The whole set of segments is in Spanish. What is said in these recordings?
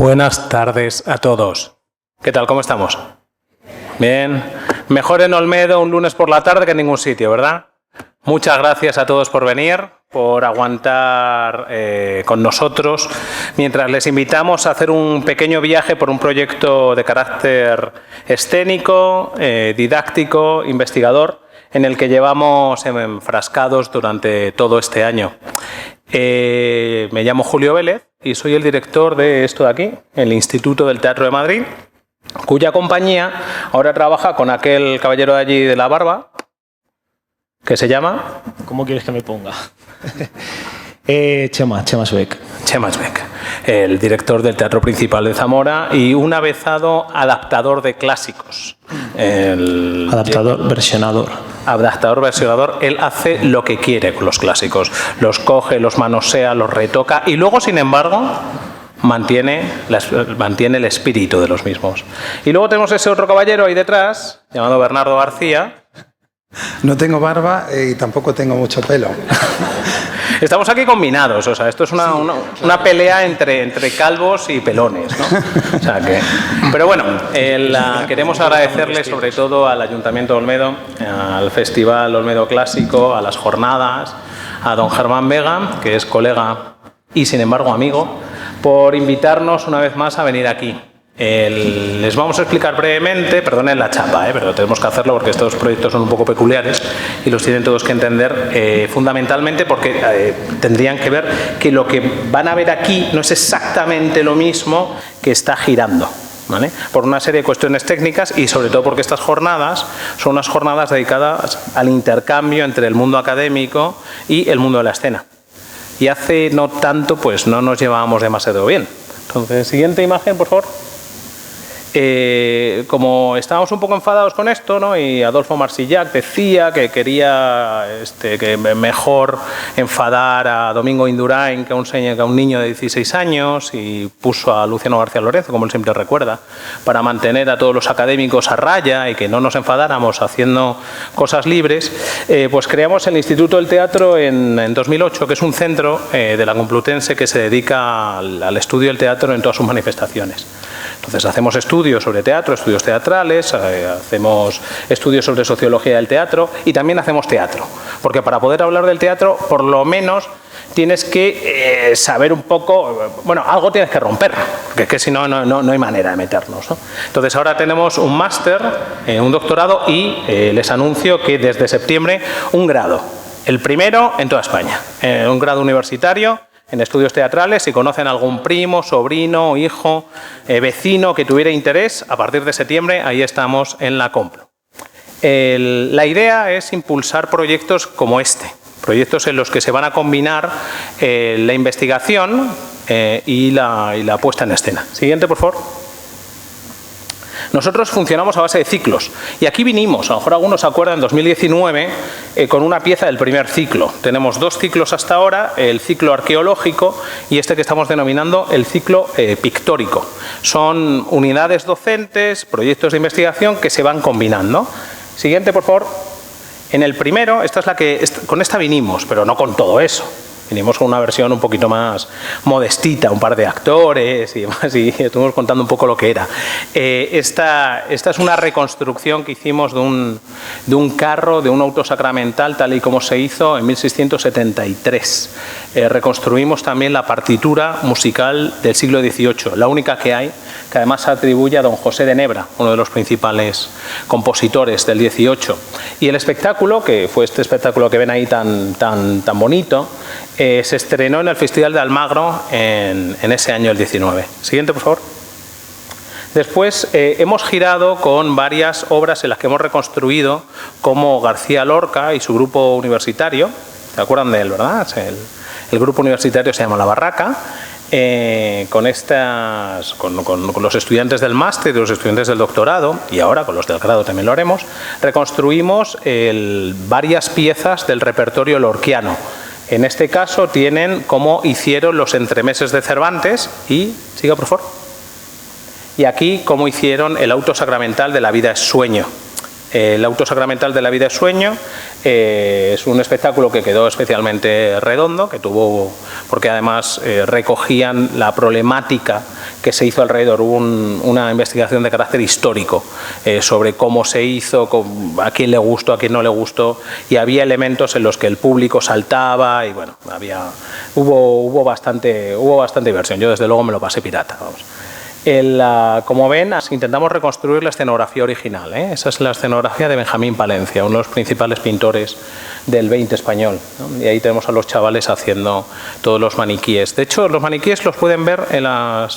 Buenas tardes a todos. ¿Qué tal? ¿Cómo estamos? Bien. Mejor en Olmedo un lunes por la tarde que en ningún sitio, ¿verdad? Muchas gracias a todos por venir, por aguantar con nosotros, mientras les invitamos a hacer un pequeño viaje por un proyecto de carácter escénico, didáctico, investigador, en el que llevamos enfrascados durante todo este año. Me llamo Julio Vélez y soy el director de esto de aquí, el Instituto del Teatro de Madrid, cuya compañía ahora trabaja con aquel caballero de allí de la barba, que se llama... ¿Cómo quieres que me ponga? Chema Schweck. Chema Schweck, el director del Teatro Principal de Zamora y un avezado adaptador de clásicos. Versionador. Adaptador, versionador. Él hace lo que quiere con los clásicos. Los coge, los manosea, los retoca y luego, sin embargo, mantiene el espíritu de los mismos. Y luego tenemos ese otro caballero ahí detrás, llamado Bernardo García. No tengo barba y tampoco tengo mucho pelo. Estamos aquí combinados, o sea, esto es una pelea entre calvos y pelones, ¿no? O sea que, pero bueno, queremos agradecerle sobre todo al Ayuntamiento de Olmedo, al Festival Olmedo Clásico, a las jornadas, a don Germán Vega, que es colega y sin embargo amigo, por invitarnos una vez más a venir aquí. Les vamos a explicar brevemente, perdonen la chapa, pero tenemos que hacerlo porque estos proyectos son un poco peculiares y los tienen todos que entender fundamentalmente porque tendrían que ver que lo que van a ver aquí no es exactamente lo mismo que está girando, ¿vale? Por una serie de cuestiones técnicas y sobre todo porque estas jornadas son unas jornadas dedicadas al intercambio entre el mundo académico y el mundo de la escena. Y hace no tanto pues no nos llevábamos demasiado bien. Entonces, siguiente imagen, por favor. Como estábamos un poco enfadados con esto, ¿no? Y Adolfo Marsillac decía que quería que mejor enfadar a Domingo Indurain que a un niño de 16 años y puso a Luciano García Lorenzo, como él siempre recuerda, para mantener a todos los académicos a raya y que no nos enfadáramos haciendo cosas libres, pues creamos el Instituto del Teatro en 2008, que es un centro de la Complutense que se dedica al estudio del teatro en todas sus manifestaciones. Entonces hacemos estudios sobre teatro, estudios teatrales, hacemos estudios sobre sociología del teatro y también hacemos teatro. Porque para poder hablar del teatro, por lo menos tienes que saber un poco, bueno, algo tienes que romper, porque es que si no, no hay manera de meternos, ¿no? Entonces ahora tenemos un máster, un doctorado y les anuncio que desde septiembre un grado, el primero en toda España, un grado universitario en estudios teatrales. Si conocen algún primo, sobrino, hijo, vecino que tuviera interés, a partir de septiembre ahí estamos en la Complu. La idea es impulsar proyectos como este, proyectos en los que se van a combinar la investigación y la puesta en escena. Siguiente, por favor. Nosotros funcionamos a base de ciclos y aquí vinimos, a lo mejor algunos se acuerdan, en 2019 con una pieza del primer ciclo. Tenemos dos ciclos hasta ahora, el ciclo arqueológico y este que estamos denominando el ciclo pictórico. Son unidades docentes, proyectos de investigación que se van combinando. Siguiente, por favor. En el primero, con esta vinimos, pero no con todo eso. Vinimos con una versión un poquito más modestita, un par de actores y demás, y estuvimos contando un poco lo que era. Esta es una reconstrucción que hicimos de un carro, de un auto sacramental, tal y como se hizo en 1673. Reconstruimos también la partitura musical del siglo XVIII, la única que hay, que además se atribuye a don José de Nebra, uno de los principales compositores del XVIII. Y el espectáculo, que fue este espectáculo que ven ahí tan bonito, se estrenó en el Festival de Almagro en ese año, el 19. Siguiente, por favor. Después hemos girado con varias obras en las que hemos reconstruido, como García Lorca y su grupo universitario. ¿Se acuerdan de él, verdad? El grupo universitario se llama La Barraca. Con los estudiantes del máster y los estudiantes del doctorado, y ahora con los del grado también lo haremos, reconstruimos varias piezas del repertorio lorquiano. En este caso tienen cómo hicieron los entremeses de Cervantes y, siga por favor, y aquí cómo hicieron el auto sacramental de La vida es sueño. El auto sacramental de La vida es sueño es un espectáculo que quedó especialmente redondo, que tuvo, porque además recogían la problemática que se hizo alrededor. Hubo una investigación de carácter histórico sobre cómo se hizo, a quién le gustó, a quién no le gustó, y había elementos en los que el público saltaba y bueno, hubo bastante diversión. Yo desde luego me lo pasé pirata, vamos. Como ven, intentamos reconstruir la escenografía original, ¿eh? Esa es la escenografía de Benjamín Palencia, uno de los principales pintores del 20 español, ¿no? Y ahí tenemos a los chavales haciendo todos los maniquíes. De hecho, los maniquíes los pueden ver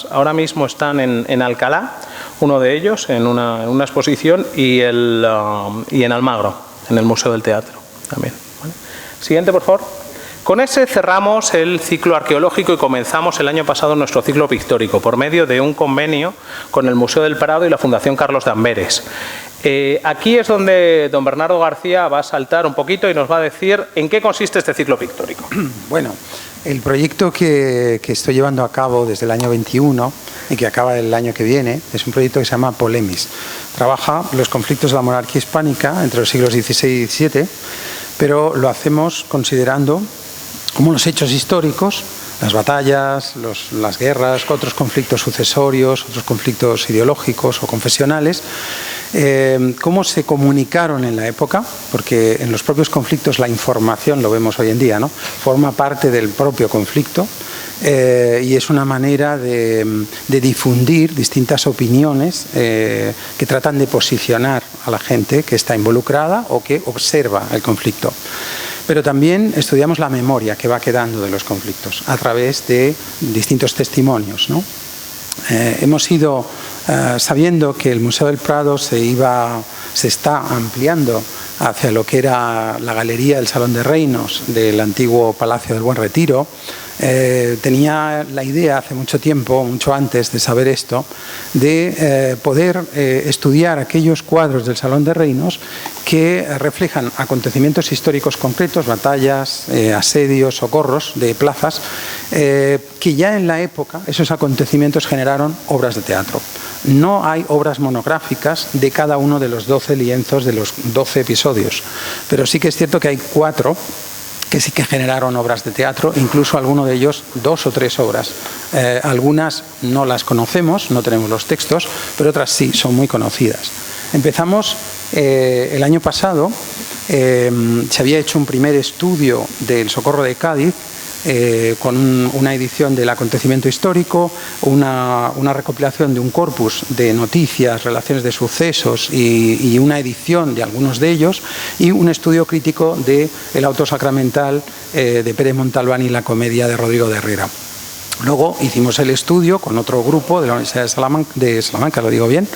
ahora mismo están en Alcalá, uno de ellos, en una exposición, y en Almagro, en el Museo del Teatro también, ¿vale? Siguiente, por favor. Con ese cerramos el ciclo arqueológico y comenzamos el año pasado nuestro ciclo pictórico por medio de un convenio con el Museo del Prado y la Fundación Carlos de Amberes. Aquí es donde don Bernardo García va a saltar un poquito y nos va a decir en qué consiste este ciclo pictórico. Bueno, el proyecto que estoy llevando a cabo desde el año 21 y que acaba el año que viene es un proyecto que se llama Polemis. Trabaja los conflictos de la monarquía hispánica entre los siglos XVI y XVII, pero lo hacemos considerando como los hechos históricos, las batallas, las guerras, otros conflictos sucesorios, otros conflictos ideológicos o confesionales, cómo se comunicaron en la época, porque en los propios conflictos la información, lo vemos hoy en día, ¿no?, forma parte del propio conflicto, y es una manera de difundir distintas opiniones que tratan de posicionar a la gente que está involucrada o que observa el conflicto. Pero también estudiamos la memoria que va quedando de los conflictos a través de distintos testimonios, ¿no? Hemos ido sabiendo que el Museo del Prado se está ampliando hacia lo que era la galería del Salón de Reinos del antiguo Palacio del Buen Retiro. Tenía la idea hace mucho tiempo, mucho antes de saber esto, de poder estudiar aquellos cuadros del Salón de Reinos que reflejan acontecimientos históricos concretos, batallas, asedios, socorros de plazas, que ya en la época esos acontecimientos generaron obras de teatro. No hay obras monográficas de cada uno de los 12 lienzos de los 12 episodios, pero sí que es cierto que hay 4 que sí que generaron obras de teatro, incluso alguno de ellos 2 o 3 obras. Algunas no las conocemos, no tenemos los textos, pero otras sí, son muy conocidas. Empezamos el año pasado, se había hecho un primer estudio del Socorro de Cádiz, con una edición del acontecimiento histórico, una recopilación de un corpus de noticias, relaciones de sucesos y una edición de algunos de ellos, y un estudio crítico del auto sacramental de Pérez Montalbán y la comedia de Rodrigo de Herrera. Luego hicimos el estudio con otro grupo de la Universidad de Salamanca, lo digo bien,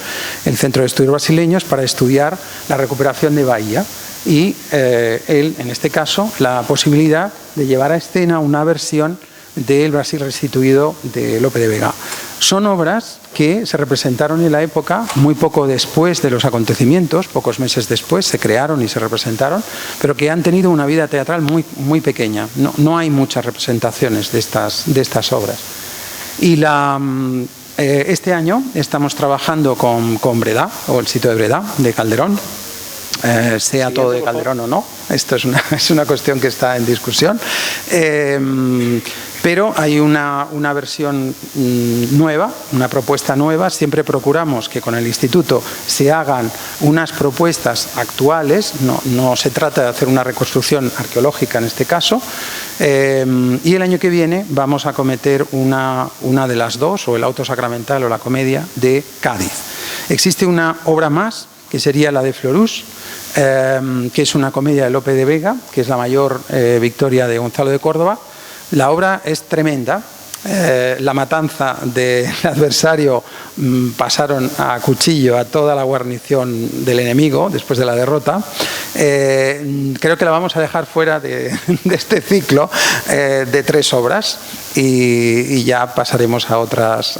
el Centro de Estudios Brasileños, para estudiar la recuperación de Bahía. Y él, en este caso, la posibilidad de llevar a escena una versión del Brasil restituido de Lope de Vega. Son obras que se representaron en la época, muy poco después de los acontecimientos, pocos meses después se crearon y se representaron, pero que han tenido una vida teatral muy, muy pequeña. No hay muchas representaciones de estas obras. Y este año estamos trabajando con Breda, o el sitio de Breda, de Calderón. Sea todo de Calderón o no, esto es una cuestión que está en discusión, pero hay una versión nueva, una propuesta nueva. Siempre procuramos que con el instituto se hagan unas propuestas actuales, no se trata de hacer una reconstrucción arqueológica en este caso, y el año que viene vamos a cometer una de las dos, o el auto sacramental o la comedia de Cádiz. Existe una obra más, que sería la de Florús, que es una comedia de Lope de Vega, que es la mayor victoria de Gonzalo de Córdoba. La obra es tremenda. La matanza del adversario, pasaron a cuchillo a toda la guarnición del enemigo después de la derrota. Creo que la vamos a dejar fuera de este ciclo de 3 obras y ya pasaremos a otras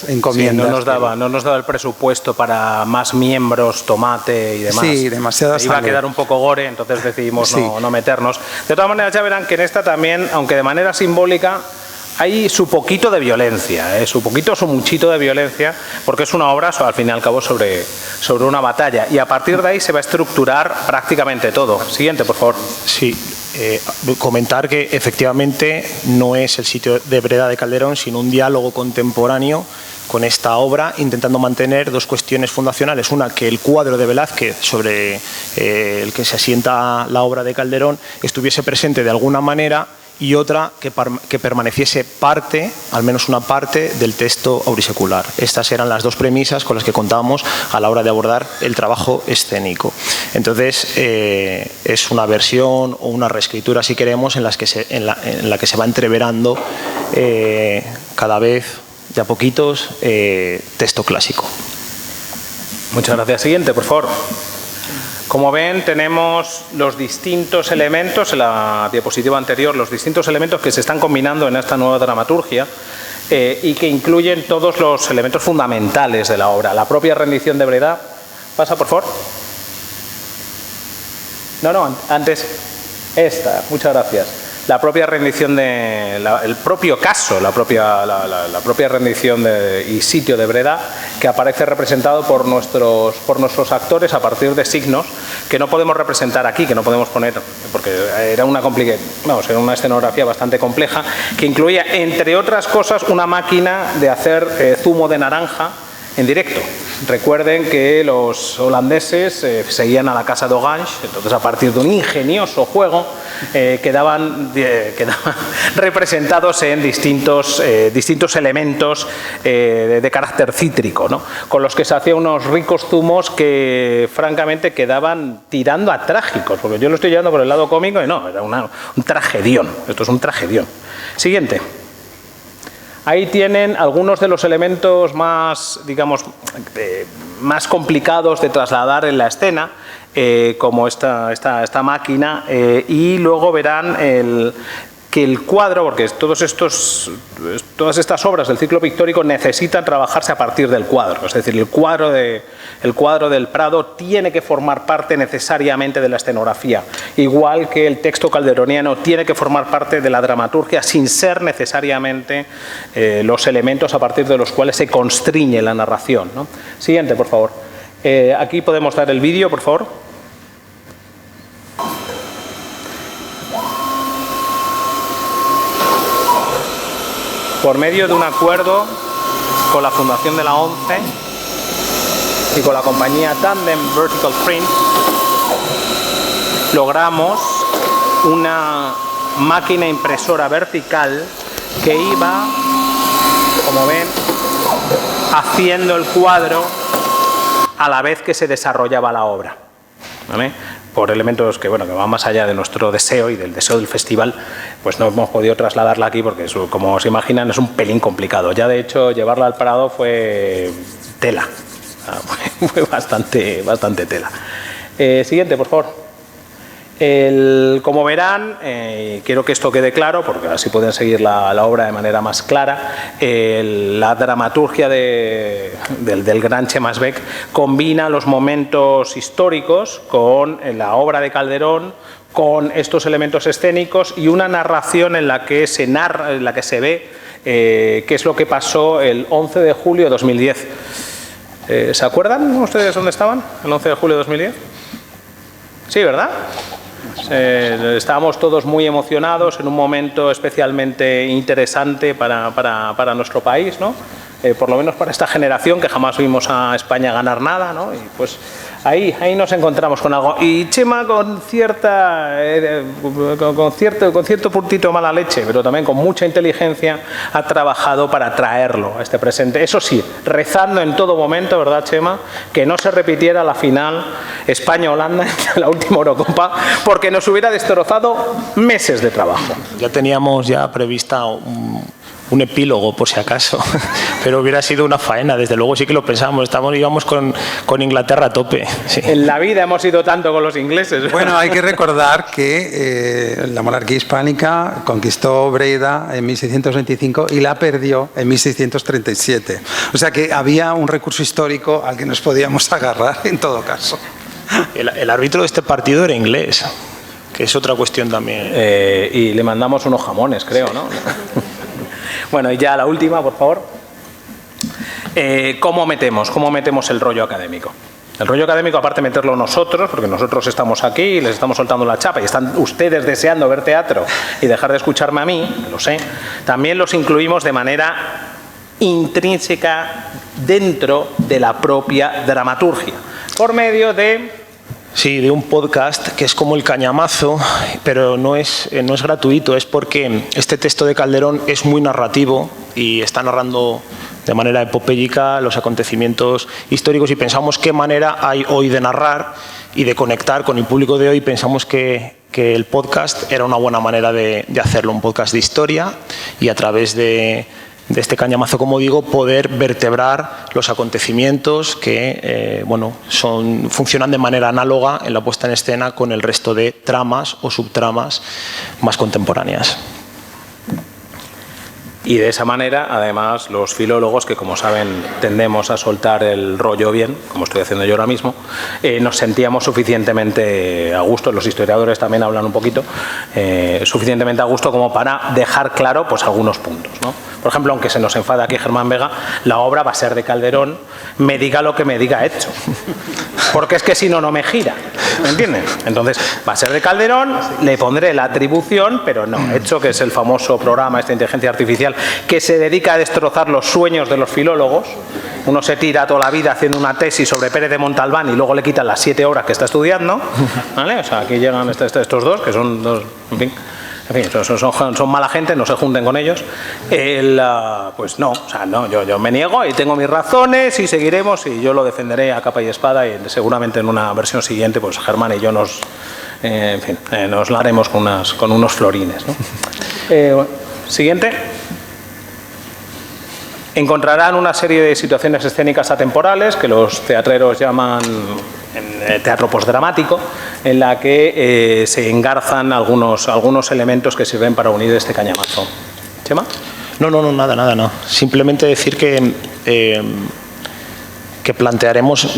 encomiendas. Sí, no nos daba el presupuesto para más miembros, tomate y demás. Sí, demasiada iba a quedar un poco gore, entonces decidimos no meternos. De todas maneras, ya verán que en esta también, aunque de manera simbólica, hay su poquito de violencia, su muchito de violencia, porque es una obra, al fin y al cabo, sobre una batalla. Y a partir de ahí se va a estructurar prácticamente todo. Siguiente, por favor. Sí, comentar que efectivamente no es el sitio de Breda de Calderón, sino un diálogo contemporáneo con esta obra, intentando mantener dos cuestiones fundacionales. Una, que el cuadro de Velázquez sobre el que se asienta la obra de Calderón estuviese presente de alguna manera, y otra, que permaneciese parte, al menos una parte, del texto aurisecular. Estas eran las dos premisas con las que contábamos a la hora de abordar el trabajo escénico. Entonces, es una versión o una reescritura, si queremos, en la que se va entreverando cada vez, de a poquitos, texto clásico. Muchas gracias. Siguiente, por favor. Como ven, tenemos los distintos elementos, en la diapositiva anterior, los distintos elementos que se están combinando en esta nueva dramaturgia y que incluyen todos los elementos fundamentales de la obra. La propia rendición de Breda. Pasa, por favor. No, antes esta. Muchas gracias. La propia rendición el propio caso, la propia rendición y sitio de Breda, que aparece representado por nuestros actores a partir de signos que no podemos representar aquí, que no podemos poner, porque era era una escenografía bastante compleja, que incluía, entre otras cosas, una máquina de hacer zumo de naranja en directo. Recuerden que los holandeses seguían a la casa de Orange, entonces a partir de un ingenioso juego quedaban representados en distintos elementos de carácter cítrico, ¿no? Con los que se hacían unos ricos zumos que francamente quedaban tirando a trágicos, porque yo lo estoy llevando por el lado cómico y no, era un tragedión, esto es un tragedión. Siguiente. Ahí tienen algunos de los elementos más, digamos, más complicados de trasladar en la escena, como esta máquina, y luego verán que el cuadro, porque todas estas obras del ciclo pictórico necesitan trabajarse a partir del cuadro, es decir, el cuadro del Prado tiene que formar parte necesariamente de la escenografía, igual que el texto calderoniano tiene que formar parte de la dramaturgia sin ser necesariamente los elementos a partir de los cuales se constriñe la narración, ¿no? Siguiente, por favor. Aquí podemos dar el vídeo, por favor. Por medio de un acuerdo con la Fundación de la ONCE y con la compañía Tandem Vertical Print, logramos una máquina impresora vertical que iba, como ven, haciendo el cuadro a la vez que se desarrollaba la obra, ¿vale? Por elementos que van más allá de nuestro deseo y del deseo del festival, pues no hemos podido trasladarla aquí porque, como se imaginan, es un pelín complicado. Ya, de hecho, llevarla al Prado fue tela, fue bastante tela. Siguiente, por favor. Como verán, quiero que esto quede claro, porque así pueden seguir la obra de manera más clara. La dramaturgia del gran Chemas Beck combina los momentos históricos con la obra de Calderón, con estos elementos escénicos y una narración en la que se narra, en la que se ve qué es lo que pasó el 11 de julio de 2010. ¿Se acuerdan ustedes dónde estaban el 11 de julio de 2010? Sí, ¿verdad? Estábamos todos muy emocionados en un momento especialmente interesante para nuestro país, ¿no? Por lo menos para esta generación que jamás vimos a España ganar nada, ¿no? Y pues ahí nos encontramos con algo. Y Chema con cierto puntito de mala leche, pero también con mucha inteligencia, ha trabajado para traerlo a este presente. Eso sí, rezando en todo momento, ¿verdad, Chema?, que no se repitiera la final España-Holanda en la última Eurocopa, porque nos hubiera destrozado meses de trabajo. Ya teníamos prevista un epílogo, por si acaso, pero hubiera sido una faena, desde luego sí que lo pensábamos, íbamos con Inglaterra a tope. Sí. En la vida hemos ido tanto con los ingleses. Bueno, hay que recordar que la monarquía hispánica conquistó Breda en 1625 y la perdió en 1637. O sea que había un recurso histórico al que nos podíamos agarrar en todo caso. El árbitro de este partido era inglés, que es otra cuestión también. Y le mandamos unos jamones, creo, ¿no? Bueno, y ya la última, por favor. ¿Cómo metemos el rollo académico? El rollo académico, aparte de meterlo nosotros, porque nosotros estamos aquí y les estamos soltando la chapa y están ustedes deseando ver teatro y dejar de escucharme a mí, lo sé, también los incluimos de manera intrínseca dentro de la propia dramaturgia, por medio de... Sí, de un podcast que es como el cañamazo, pero no es gratuito, es porque este texto de Calderón es muy narrativo y está narrando de manera epopéyica los acontecimientos históricos y pensamos qué manera hay hoy de narrar y de conectar con el público de hoy. Pensamos que el podcast era una buena manera de hacerlo, un podcast de historia y a través de este cañamazo, como digo, poder vertebrar los acontecimientos que funcionan de manera análoga en la puesta en escena con el resto de tramas o subtramas más contemporáneas. Y de esa manera, además, los filólogos, que como saben tendemos a soltar el rollo bien, como estoy haciendo yo ahora mismo, nos sentíamos suficientemente a gusto, los historiadores también hablan un poquito, suficientemente a gusto como para dejar claro pues algunos puntos, ¿no? Por ejemplo, aunque se nos enfada aquí Germán Vega, la obra va a ser de Calderón, me diga lo que me diga hecho. Porque es que si no, no me gira. ¿Me entienden? Entonces, va a ser de Calderón, le pondré la atribución, pero no, hecho, que es el famoso programa, esta inteligencia artificial, que se dedica a destrozar los sueños de los filólogos. Uno se tira toda la vida haciendo una tesis sobre Pérez de Montalbán y luego le quitan las 7 horas que está estudiando. ¿Vale? O sea, aquí llegan estos dos, que son dos, en fin, son mala gente, no se junten con ellos. Pues no, o sea, no, yo me niego y tengo mis razones y seguiremos y yo lo defenderé a capa y espada y seguramente en una versión siguiente pues Germán y yo nos la haremos con unos florines, ¿no? Siguiente. Encontrarán una serie de situaciones escénicas atemporales que los teatreros llaman teatro postdramático, en la que se engarzan algunos elementos que sirven para unir este cañamazo. ¿Chema? No, nada. Simplemente decir que plantearemos,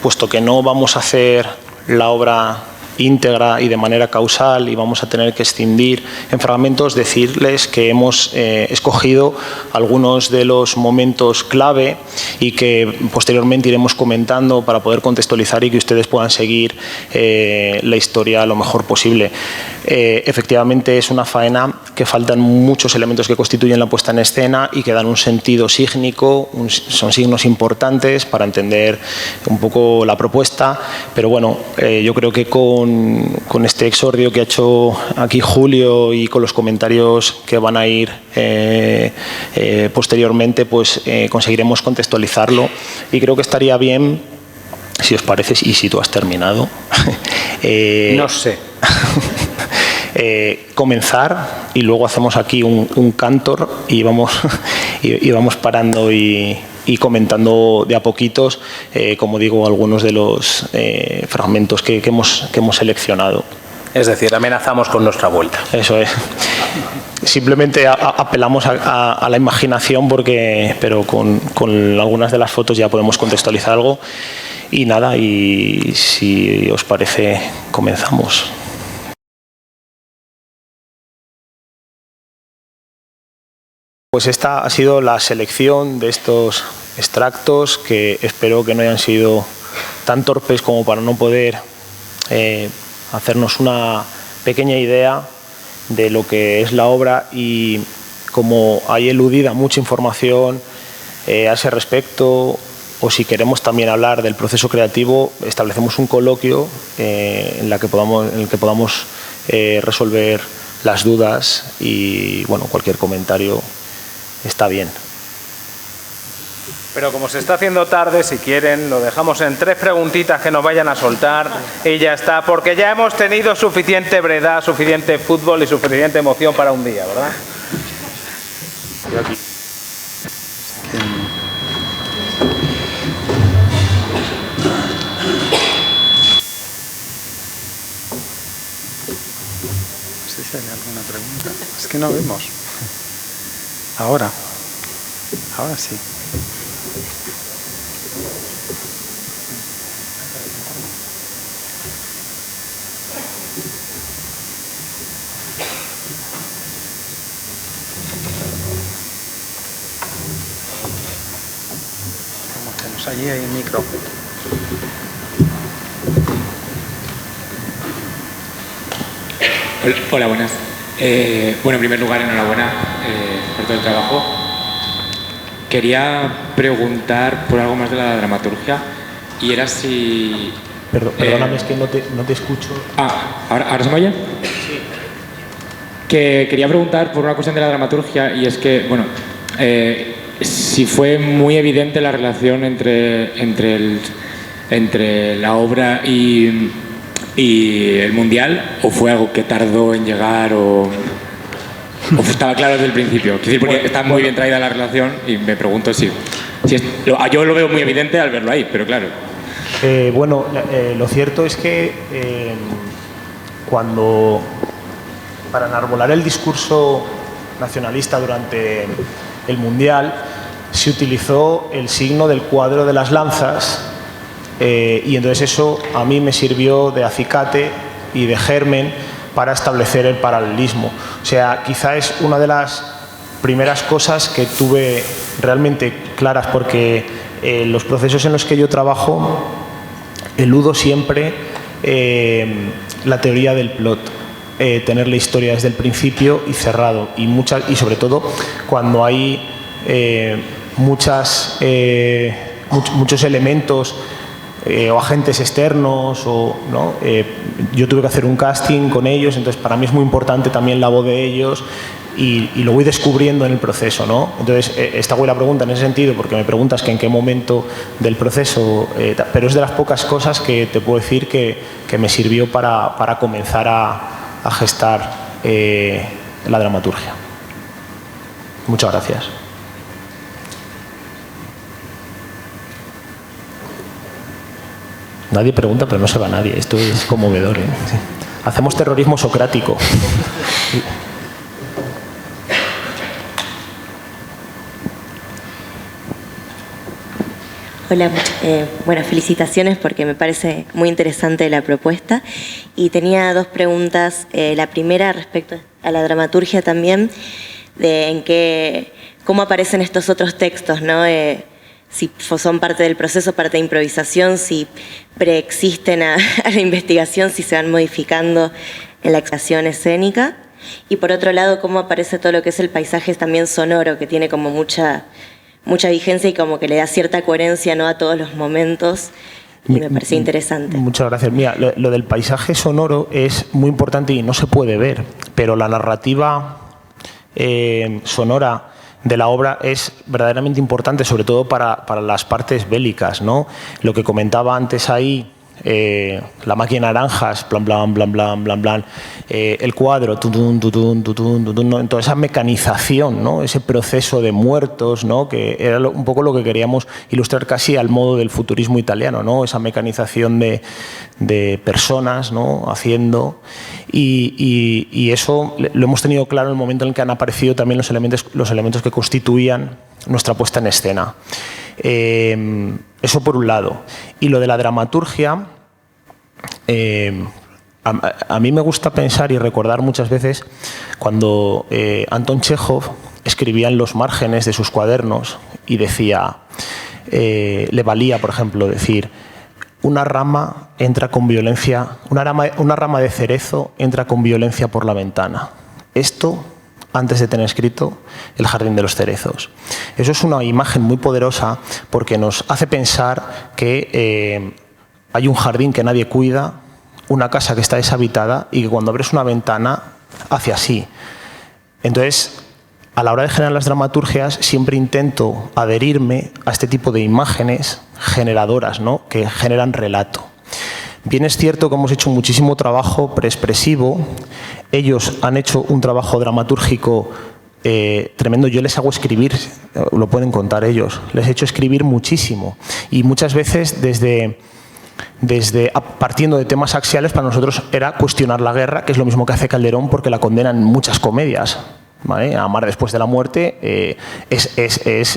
puesto que no vamos a hacer la obra íntegra y de manera causal y vamos a tener que escindir en fragmentos, decirles que hemos escogido algunos de los momentos clave y que posteriormente iremos comentando para poder contextualizar y que ustedes puedan seguir la historia lo mejor posible. Efectivamente es una faena que faltan muchos elementos que constituyen la puesta en escena y que dan un sentido sígnico, son signos importantes para entender un poco la propuesta, pero bueno, yo creo que con este exordio que ha hecho aquí Julio y con los comentarios que van a ir posteriormente, pues conseguiremos contextualizarlo y creo que estaría bien, si os parece, y si tú has terminado. No sé. Comenzar y luego hacemos aquí un cantor y vamos parando y comentando de a poquitos, como digo, algunos de los fragmentos que hemos seleccionado. Es decir, amenazamos con nuestra vuelta. Eso es. Simplemente apelamos a la imaginación, pero con algunas de las fotos ya podemos contextualizar algo. Y nada, y si os parece, comenzamos. Pues esta ha sido la selección de estos extractos que espero que no hayan sido tan torpes como para no poder hacernos una pequeña idea de lo que es la obra y como hay eludida mucha información a ese respecto, o si queremos también hablar del proceso creativo, establecemos un coloquio en el que podamos resolver las dudas y bueno, cualquier comentario está bien. Pero como se está haciendo tarde, si quieren, lo dejamos en 3 preguntitas que nos vayan a soltar y ya está, porque ya hemos tenido suficiente bredad, suficiente fútbol y suficiente emoción para un día, ¿verdad? Yo aquí. No sé si hay alguna pregunta. Es que no vemos. Ahora sí. Allí hay un micro. Hola, buenas. Bueno, en primer lugar, enhorabuena por todo el trabajo. Quería preguntar por algo más de la dramaturgia y era si... Perdóname, es que no te escucho. ¿Ahora se me oye? Sí. Que quería preguntar por una cuestión de la dramaturgia y es que, bueno, si fue muy evidente la relación entre la obra y el Mundial, o fue algo que tardó en llegar o estaba claro desde el principio. Quiero decir, porque está muy bien traída la relación y me pregunto si yo lo veo muy evidente al verlo ahí, pero claro. Lo cierto es que cuando, para enarbolar el discurso nacionalista durante el Mundial, se utilizó el signo del cuadro de las lanzas, y entonces eso a mí me sirvió de acicate y de germen para establecer el paralelismo. O sea, quizá es una de las primeras cosas que tuve realmente claras, porque los procesos en los que yo trabajo eludo siempre la teoría del plot, tener la historia desde el principio y cerrado, y sobre todo cuando hay muchos elementos o agentes externos, ¿no? Yo tuve que hacer un casting con ellos, entonces para mí es muy importante también la voz de ellos y lo voy descubriendo en el proceso, ¿no? Entonces, esta voy la pregunta en ese sentido, porque me preguntas que en qué momento del proceso, pero es de las pocas cosas que te puedo decir que me sirvió para comenzar a gestar la dramaturgia. Muchas gracias. Nadie pregunta, pero no se va nadie. Esto es conmovedor, ¿eh? Sí. Hacemos terrorismo socrático. Hola, bueno, felicitaciones porque me parece muy interesante la propuesta. Y tenía dos preguntas. La primera respecto a la dramaturgia también, cómo aparecen estos otros textos, ¿no? Si son parte del proceso, parte de improvisación, si preexisten a la investigación, si se van modificando en la creación escénica. Y por otro lado, cómo aparece todo lo que es el paisaje también sonoro, que tiene como mucha vigencia y como que le da cierta coherencia, ¿no?, a todos los momentos. Y me parecía interesante. Muchas gracias. Mira, lo del paisaje sonoro es muy importante y no se puede ver, pero la narrativa sonora de la obra es verdaderamente importante, sobre todo para las partes bélicas, ¿no? Lo que comentaba antes ahí, la máquina naranjas, blan, blan, blan, blan, blan, blan, el cuadro, tutun, tutun, tutun, tutun, ¿no? Toda esa mecanización, ¿no? Ese proceso de muertos, ¿no? Que era un poco lo que queríamos ilustrar casi al modo del futurismo italiano, ¿no? Esa mecanización de personas, ¿no?, haciendo, y eso lo hemos tenido claro en el momento en el que han aparecido también los elementos que constituían nuestra puesta en escena. Eso por un lado. Y lo de la dramaturgia, a mí me gusta pensar y recordar muchas veces cuando Anton Chejov escribía en los márgenes de sus cuadernos y decía, le valía, por ejemplo, decir: una rama entra con violencia, una rama de cerezo entra con violencia por la ventana. Esto antes de tener escrito El jardín de los cerezos. Eso es una imagen muy poderosa porque nos hace pensar que hay un jardín que nadie cuida, una casa que está deshabitada y que cuando abres una ventana hace así. Entonces, a la hora de generar las dramaturgias siempre intento adherirme a este tipo de imágenes generadoras, ¿no?, que generan relato. Bien es cierto que hemos hecho muchísimo trabajo preexpresivo, ellos han hecho un trabajo dramatúrgico tremendo, yo les hago escribir, lo pueden contar ellos, les he hecho escribir muchísimo y muchas veces partiendo de temas axiales, para nosotros era cuestionar la guerra, que es lo mismo que hace Calderón porque la condena en muchas comedias, ¿vale? Amar después de la muerte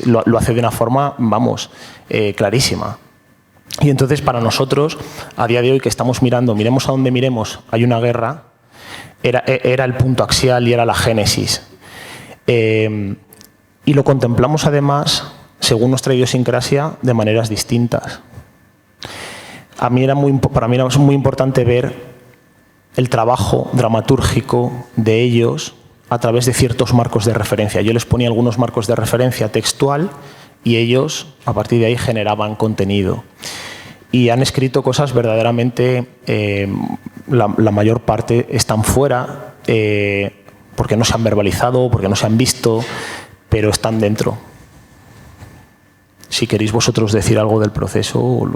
lo hace de una forma, vamos, clarísima. Y entonces para nosotros, a día de hoy que estamos miremos a donde miremos, hay una guerra, era el punto axial y era la génesis. Y lo contemplamos además, según nuestra idiosincrasia, de maneras distintas. Para mí era muy importante ver el trabajo dramatúrgico de ellos a través de ciertos marcos de referencia. Yo les ponía algunos marcos de referencia textual y ellos a partir de ahí generaban contenido. Y han escrito cosas verdaderamente, la mayor parte están fuera, porque no se han verbalizado, porque no se han visto, pero están dentro. Si queréis vosotros decir algo del proceso...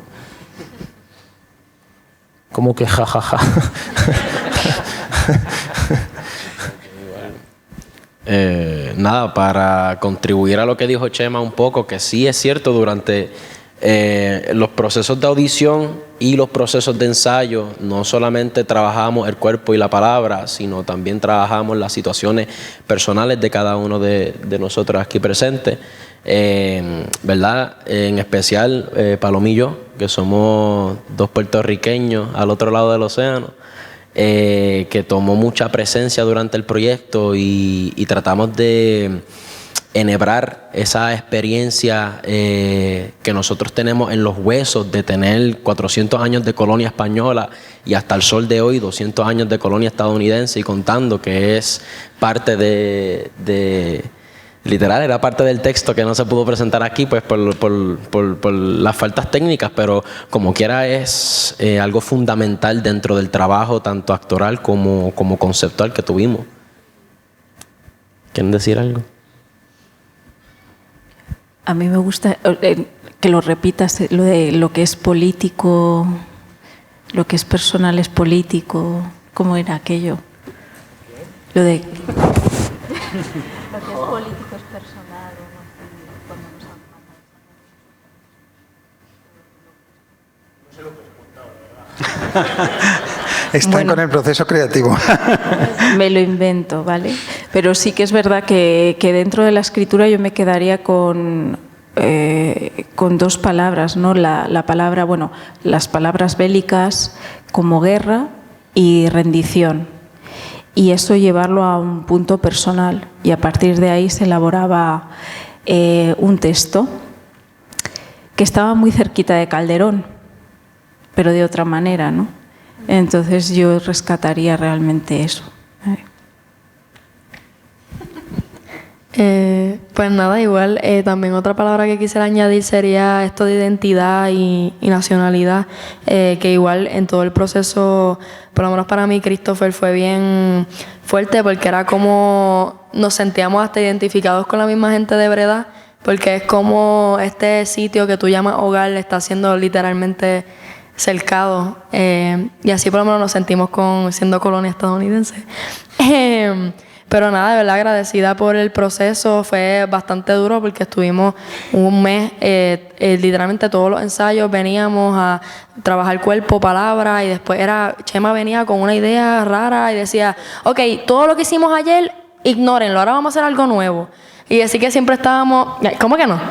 ¿Cómo que jajaja? Nada, para contribuir a lo que dijo Chema un poco, que sí es cierto, durante los procesos de audición y los procesos de ensayo, no solamente trabajamos el cuerpo y la palabra, sino también trabajamos las situaciones personales de cada uno de nosotros aquí presentes. ¿Verdad? En especial Palomillo, que somos dos puertorriqueños al otro lado del océano, que tomó mucha presencia durante el proyecto y tratamos de enhebrar esa experiencia que nosotros tenemos en los huesos de tener 400 años de colonia española y hasta el sol de hoy 200 años de colonia estadounidense y contando, que es parte literal, era parte del texto que no se pudo presentar aquí pues por las faltas técnicas, pero como quiera es algo fundamental dentro del trabajo tanto actoral como conceptual que tuvimos. ¿Quieren decir algo? A mí me gusta que lo repitas, lo de lo que es político, lo que es personal es político. ¿Cómo era aquello? Lo de... Lo que es político es personal. No sé lo que os he contado, ¿verdad? Están con el proceso creativo. Me lo invento, ¿vale? Pero sí que es verdad que dentro de la escritura yo me quedaría con dos palabras, ¿no? La palabra, bueno, las palabras bélicas como guerra y rendición. Y eso llevarlo a un punto personal. Y a partir de ahí se elaboraba un texto que estaba muy cerquita de Calderón, pero de otra manera, ¿no? Entonces yo rescataría realmente eso. Pues nada, igual también otra palabra que quisiera añadir sería esto de identidad y nacionalidad, que igual en todo el proceso, por lo menos para mí, Christopher fue bien fuerte porque era como nos sentíamos hasta identificados con la misma gente de Breda, porque es como este sitio que tú llamas hogar está siendo literalmente cercado, y así por lo menos nos sentimos siendo colonia estadounidense. Pero nada, de verdad agradecida por el proceso. Fue bastante duro porque estuvimos un mes, literalmente todos los ensayos veníamos a trabajar cuerpo, palabra, y después Chema venía con una idea rara y decía, ok, todo lo que hicimos ayer, ignórenlo, ahora vamos a hacer algo nuevo. Y así que siempre estábamos... ¿Cómo que no?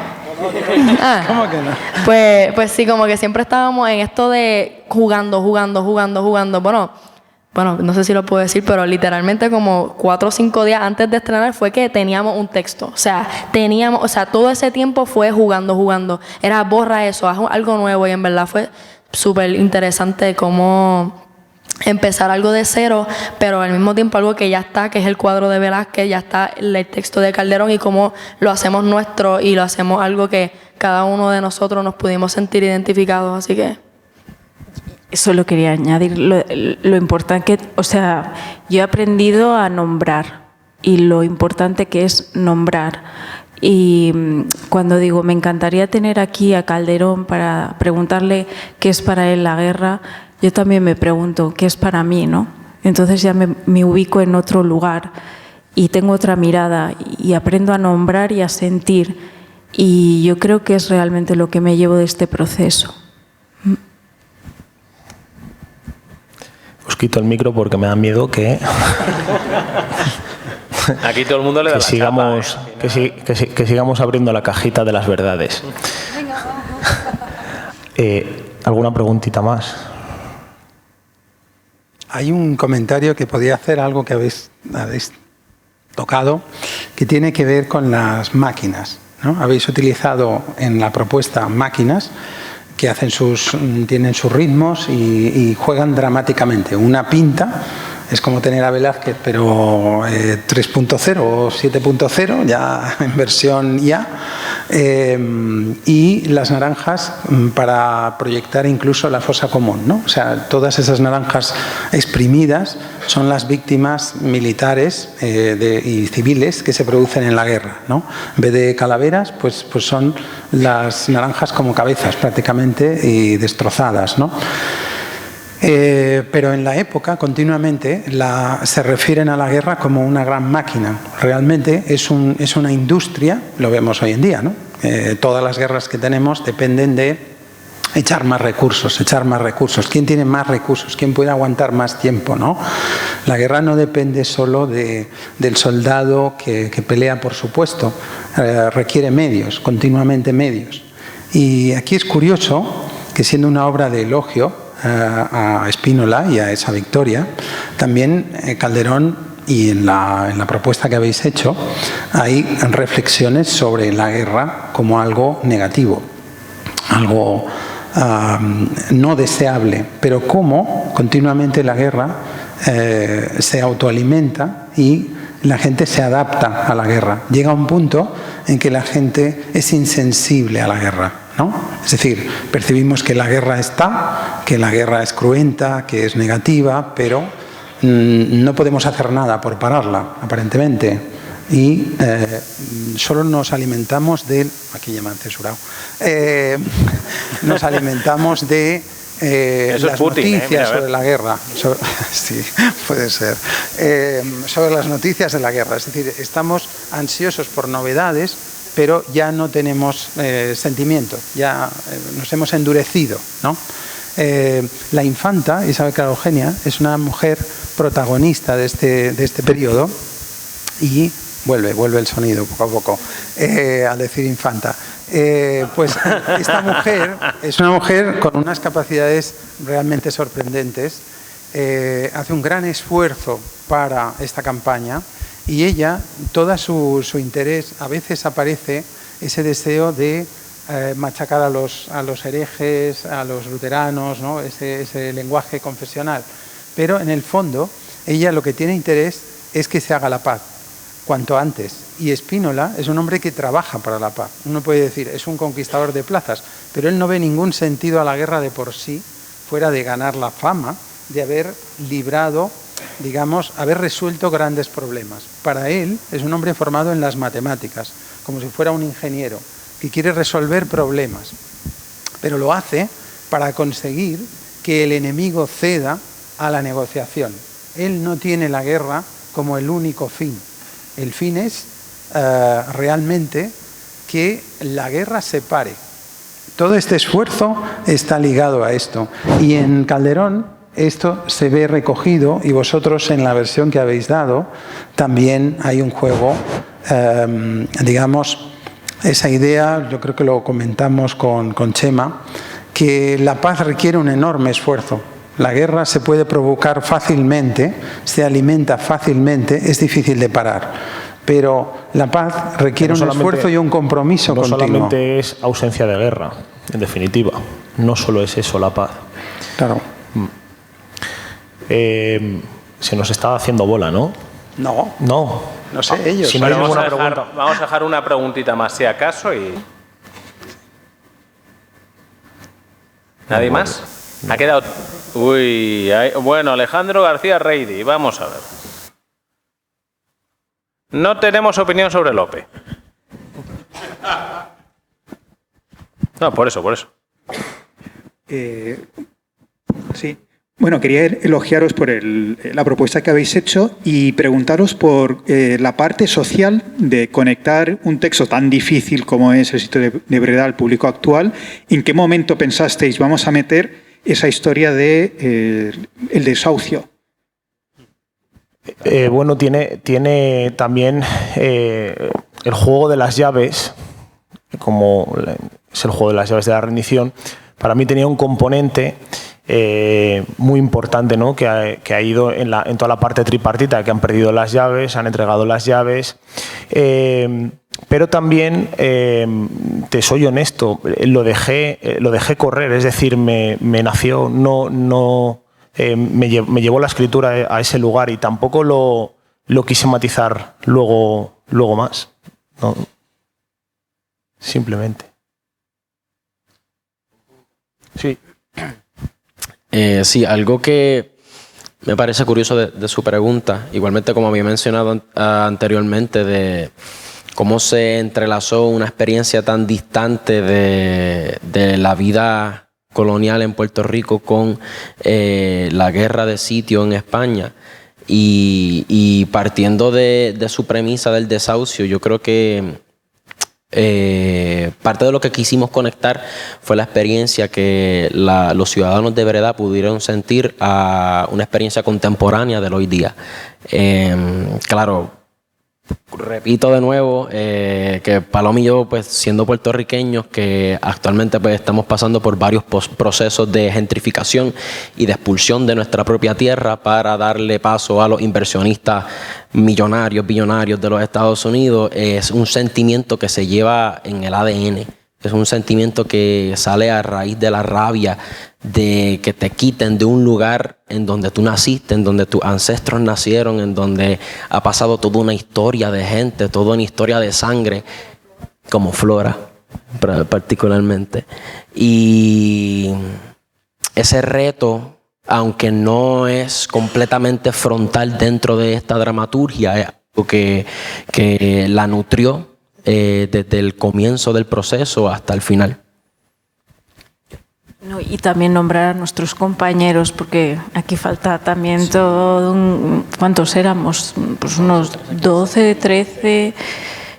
¿Cómo que no? Pues sí, como que siempre estábamos en esto de jugando. Bueno, no sé si lo puedo decir, pero literalmente como 4 o 5 días antes de estrenar fue que teníamos un texto. O sea, todo ese tiempo fue jugando. Era borra eso, haz algo nuevo, y en verdad fue súper interesante cómo empezar algo de cero, pero al mismo tiempo algo que ya está, que es el cuadro de Velázquez, ya está el texto de Calderón, y cómo lo hacemos nuestro y lo hacemos algo que cada uno de nosotros nos pudimos sentir identificados, así que... Eso lo quería añadir, lo importante que, o sea, yo he aprendido a nombrar y lo importante que es nombrar. Y cuando digo, me encantaría tener aquí a Calderón para preguntarle qué es para él la guerra, yo también me pregunto qué es para mí, ¿no? Entonces ya me ubico en otro lugar y tengo otra mirada y aprendo a nombrar y a sentir. Y yo creo que es realmente lo que me llevo de este proceso. Os quito el micro porque me da miedo que... Aquí todo el mundo le da que sigamos abriendo la cajita de las verdades. ¿Alguna preguntita más? Hay un comentario que podía hacer, algo que habéis tocado, que tiene que ver con las máquinas, ¿no? Habéis utilizado en la propuesta máquinas que tienen sus ritmos y juegan dramáticamente. Una pinta es como tener a Velázquez, pero 3.0 o 7.0, ya en versión IA, Y las naranjas para proyectar incluso la fosa común, ¿no? O sea, todas esas naranjas exprimidas son las víctimas militares y civiles que se producen en la guerra, ¿no? En vez de calaveras, pues son las naranjas como cabezas prácticamente y destrozadas, ¿no? Pero en la época continuamente se refieren a la guerra como una gran máquina. Realmente es una industria, lo vemos hoy en día, ¿no? Todas las guerras que tenemos dependen de echar más recursos. ¿Quién tiene más recursos? ¿Quién puede aguantar más tiempo, ¿no? La guerra no depende solo del soldado que pelea por su puesto. Requiere medios, continuamente medios. Y aquí es curioso que, siendo una obra de elogio a Spínola y a esa victoria, también Calderón, y en la propuesta que habéis hecho, hay reflexiones sobre la guerra como algo negativo, algo no deseable, pero cómo continuamente la guerra se autoalimenta y la gente se adapta a la guerra. Llega un punto en que la gente es insensible a la guerra, ¿no? Es decir, percibimos que la guerra está, que la guerra es cruenta, que es negativa, pero no podemos hacer nada por pararla, aparentemente. Y solo nos alimentamos de... Aquí ya me han censurado. Nos alimentamos de las Putin, noticias sobre la guerra. Sí, puede ser. Sobre las noticias de la guerra. Es decir, estamos ansiosos por novedades, pero ya no tenemos sentimiento, ya nos hemos endurecido, ¿no? La infanta, Isabel Clara Eugenia, es una mujer protagonista de este periodo y vuelve el sonido poco a poco al decir infanta. Pues esta mujer es una mujer con unas capacidades realmente sorprendentes, hace un gran esfuerzo para esta campaña. Y ella, todo su interés, a veces aparece ese deseo de machacar a los herejes, a los luteranos, ¿no? ese lenguaje confesional. Pero en el fondo, ella lo que tiene interés es que se haga la paz, cuanto antes. Y Spínola es un hombre que trabaja para la paz. Uno puede decir, es un conquistador de plazas, pero él no ve ningún sentido a la guerra de por sí, fuera de ganar la fama, de haber librado, digamos, haber resuelto grandes problemas. Para él es un hombre formado en las matemáticas, como si fuera un ingeniero, que quiere resolver problemas, pero lo hace para conseguir que el enemigo ceda a la negociación. Él no tiene la guerra como el único fin. El fin es realmente que la guerra se pare. Todo este esfuerzo está ligado a esto. Y en Calderón esto se ve recogido, y vosotros en la versión que habéis dado también hay un juego, digamos, esa idea, yo creo que lo comentamos con Chema, que la paz requiere un enorme esfuerzo. La guerra se puede provocar fácilmente, se alimenta fácilmente, es difícil de parar. Pero la paz requiere un esfuerzo y un compromiso continuo. No solamente es ausencia de guerra, en definitiva. No solo es eso la paz. Claro. Se nos está haciendo bola, ¿no? No. No sé, ellos. Si no hay ninguna pregunta. Vamos a dejar una preguntita más, si acaso, y... ¿Nadie más? Ha quedado... Uy, bueno, Alejandro García Reidi, vamos a ver. No tenemos opinión sobre Lope. No, por eso. Sí. Bueno, quería elogiaros por la propuesta que habéis hecho y preguntaros por la parte social de conectar un texto tan difícil como es el sitio de Breda al público actual. ¿En qué momento pensasteis vamos a meter esa historia de el desahucio? Bueno, tiene también el juego de las llaves, como es el juego de las llaves de la rendición. Para mí tenía un componente muy importante, ¿no? que ha ido en toda la parte tripartita, que han perdido las llaves, han entregado las llaves, pero también, te soy honesto, lo dejé correr, es decir, me nació, me llevó la escritura a ese lugar y tampoco lo quise matizar luego más, ¿no? simplemente. Sí. Sí, algo que me parece curioso de su pregunta, igualmente como había mencionado anteriormente, de cómo se entrelazó una experiencia tan distante de la vida colonial en Puerto Rico con la guerra de sitio en España. Y partiendo de su premisa del desahucio, yo creo que parte de lo que quisimos conectar fue la experiencia que los ciudadanos de Breda pudieron sentir a una experiencia contemporánea del hoy día. Claro, repito de nuevo que Paloma y yo, pues siendo puertorriqueños, que actualmente pues estamos pasando por varios procesos de gentrificación y de expulsión de nuestra propia tierra para darle paso a los inversionistas millonarios, billonarios de los Estados Unidos, es un sentimiento que se lleva en el ADN. Es un sentimiento que sale a raíz de la rabia de que te quiten de un lugar en donde tú naciste, en donde tus ancestros nacieron, en donde ha pasado toda una historia de gente, toda una historia de sangre, como Flora particularmente. Y ese reto, aunque no es completamente frontal dentro de esta dramaturgia, es algo que la nutrió desde el comienzo del proceso hasta el final. No, y también nombrar a nuestros compañeros, porque aquí falta también todo ¿cuántos éramos? Pues unos 12, 13,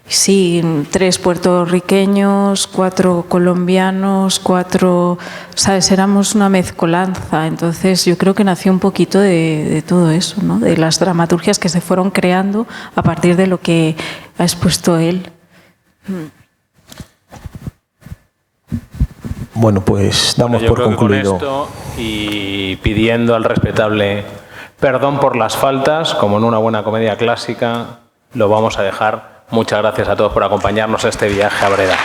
sí, 3 puertorriqueños, 4 colombianos, 4, ¿sabes? Éramos una mezcolanza. Entonces yo creo que nació un poquito de todo eso, ¿no? De las dramaturgias que se fueron creando a partir de lo que ha expuesto él. Bueno, pues damos yo por creo concluido. Que con esto, y pidiendo al respetable perdón por las faltas, como en una buena comedia clásica, lo vamos a dejar. Muchas gracias a todos por acompañarnos a este viaje a Breda.